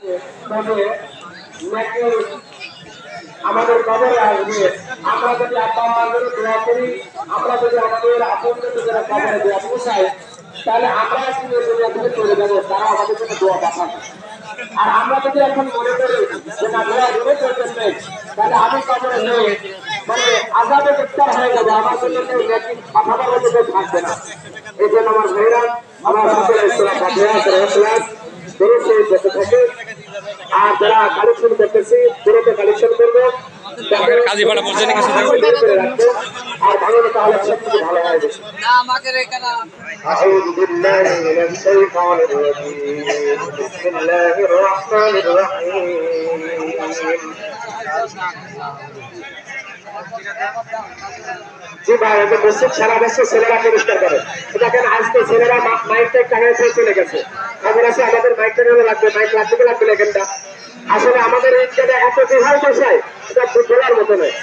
তবে নাকি আমাদের কবরে আসবে। আমরা যদি আব্বা মায়ের দোয়া করি, আমরা যদি আমাদের আপনদের যারা কবরে দোয়া পৌঁছাই, তাহলে আমরা কিন্তু দুনিয়া থেকে চলে যাবো, তারা আমাদের জন্য দোয়া পাঠাবে। আর আমরা যদি এখন মনে করি যে না দোয়া দূরে চলতেন নেই, তাহলে আমি কবরে নেই মানে আজাদে গ্রেফতার হয়ে যাবো, আমার জন্য কেউ নাকি পাঠাবার মতো কেউ থাকবে না। এই জন্য আমার ভাইরা আমার বসে থাকে। আর যারা কালেকশন করতেছি পুরোটা কালেকশন করবো, কাজীপাড়া পর্যন্ত কিছু আর ভালো তাহলে সবকিছু ভালো হয়ে যাবে। أعوذ بالله من الشيطان الرجيم بسم الله الرحمن الرحيم জি ভাই এটা মসজিদ সারা বছর ছেলেরা পরিষ্কার করে। দেখেন আজকে ছেলেরা মাইকটা টাকা দিয়ে চলে গেছে, খবর আছে আমাদের মাইকটা লাগবে, মাইক লাগবে লাগবে এখানটা। আসলে আমাদের এইখানে এত বিহার বসায় এটা বলার মতো নয়।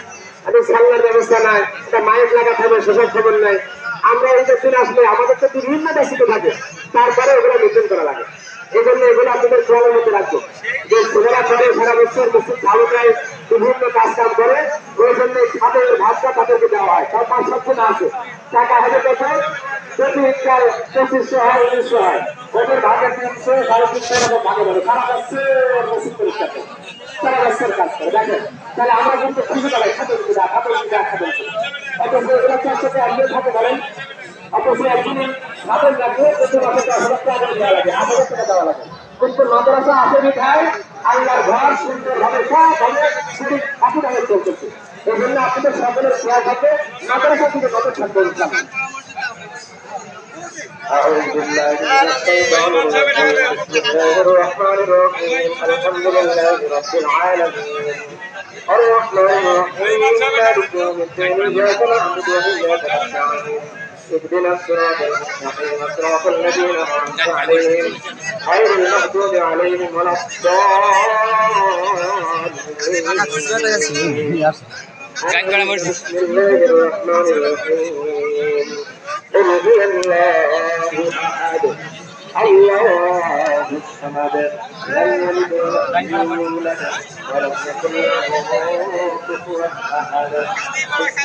আমি সাল্লার ব্যবস্থা নাই, এটা মাইক লাগাতে হবে সেসব খবর নাই। আমরা এই যে দিন আসলে আমাদের তো বিভিন্ন দেশিত থাকে, তারপরে ওগুলো মেনটেন করা লাগে। এই জন্য এগুলো আপনাদের খেয়ালের মধ্যে রাখবো যে ছেলেরা করে সারা বছর মসজিদ ভালো দেয়, বিভিন্ন কাজ কাম করে, ওই জন্য খাদের ভাতটা তাদেরকে দেওয়া হয়। তার 5-7 জন আছে, টাকা হবে কত? প্রতি ইনকাল 2500 হয়, 1900 হয়, ওদের ভাগে 300 350 এরকম ভাগে ধরে সারা বছর মসজিদ পরিষ্কার করে, সারা বছর কাজ করে। দেখেন তাহলে আমরা কিন্তু খুঁজে পাই খাদের দিদা খাদের দিদা খাদের অথচ এগুলো চার সাথে আপনি থাকে বলেন, অথচ একদিনে খাদের রাখে প্রতি মাসে 10,000 টাকা দেওয়া লাগে, 8,000 টাকা দেওয়া লাগে। কিন্তু মাদ্রাসা আছে বিধায় আল্লাহর ঘর সুন্দরভাবে সবভাবে শুধু কাকুটাকে চলতেছে। এই জন্য আপনাদের সকলের খেয়াল থাকবে, মাদ্রাসা থেকে নজর থাকবে ইসলাম। أعوذ بالله من الشيطان الرجيم بسم الله الرحمن الرحيم الحمد لله رب العالمين الرحمن الرحيم مالك يوم الدين إياك نعبد وإياك نستعين اهدنا الصراط المستقيم صراط الذين أنعمت عليهم غير المغضوب عليهم ولا الضالين بسم الله الرحمن الرحيم قل هو الله أحد الله الصمد لم يلد ولم يولد ولم يكن له كفوا أحد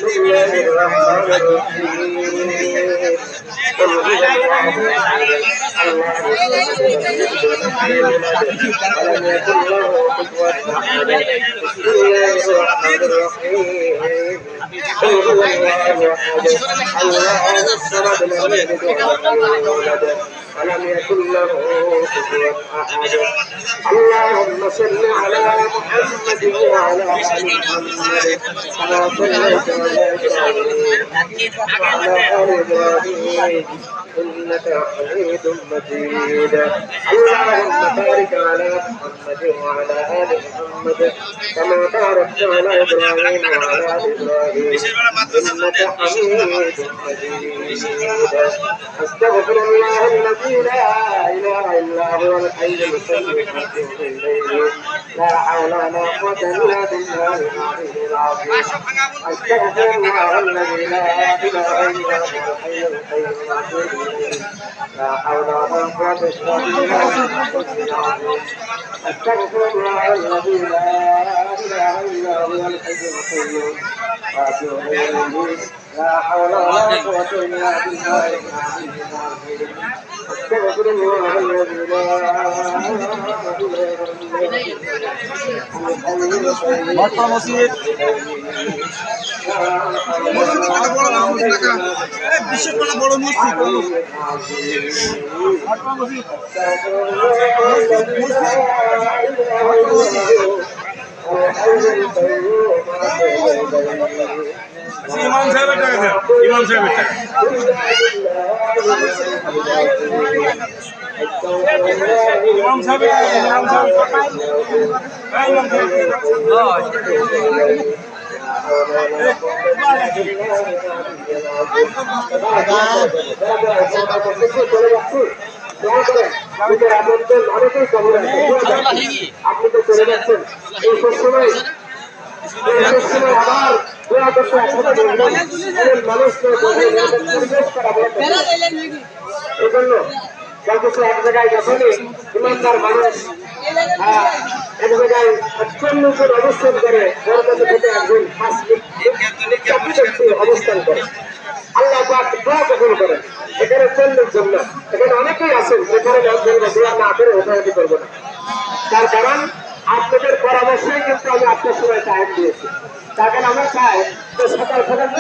بسم الله الرحمن الرحيم قل هو الله أحد الله الصمد لم يلد ولم يكن له كفوا أحد بسم الله الرحمن الرحيم قل هو الله أحد الله الصمد لم يلد ولم يولد ولم يكن له كفوا أحد اللهم صل على محمد وعلى آل محمد كما صليت على إبراهيم وعلى آل إبراهيم إنك حميد مجيد اللهم بارك على محمد وعلى آل محمد كما باركت على إبراهيم وعلى آل إبراهيم إنك حميد مجيد أستغفر الله الذي لا إله إلا هو الحي القيوم وأتوب إليه لا حول ولا قوة إلا بالله العلي العظيم أستغفر الله الذي لا إله إلا هو الحي القيوم وأتوب إليه لا حول ولا قوة إلا بالله العلي العظيم أستغفر الله الذي لا إله إلا هو الحي القيوم وأتوب إليه لا حول ولا قوة إلا بالله العلي العظيم أستغفر الله الذي لا ইমাম সাহেবের টাকা দেন, ইমাম সাহেবের টাকা ইমাম সাহেবের ইমাম সাহেব আপনি তো চলে যাচ্ছেন এই সময় আবার দোয়া করতে মানুষ এই জন্য এক জায়গায় যখনই ইমানদার মানুষ এক জায়গায় 40 জন অবস্থান করে ওর মধ্যে থেকে একজন 5 ব্যক্তি অবস্থান করে আল্লাহ পাক দোয়া কবুল করেন এখানে 40 জন না এখানে অনেকেই আছেন যেখানে দোয়া না করে ওঠাউঠি করবো না তার কারণ আপনাদের পরামর্শই কিন্তু আমি আপনার সময় টাইম দিয়েছি তার কারণ আমরা চাই সকাল সকাল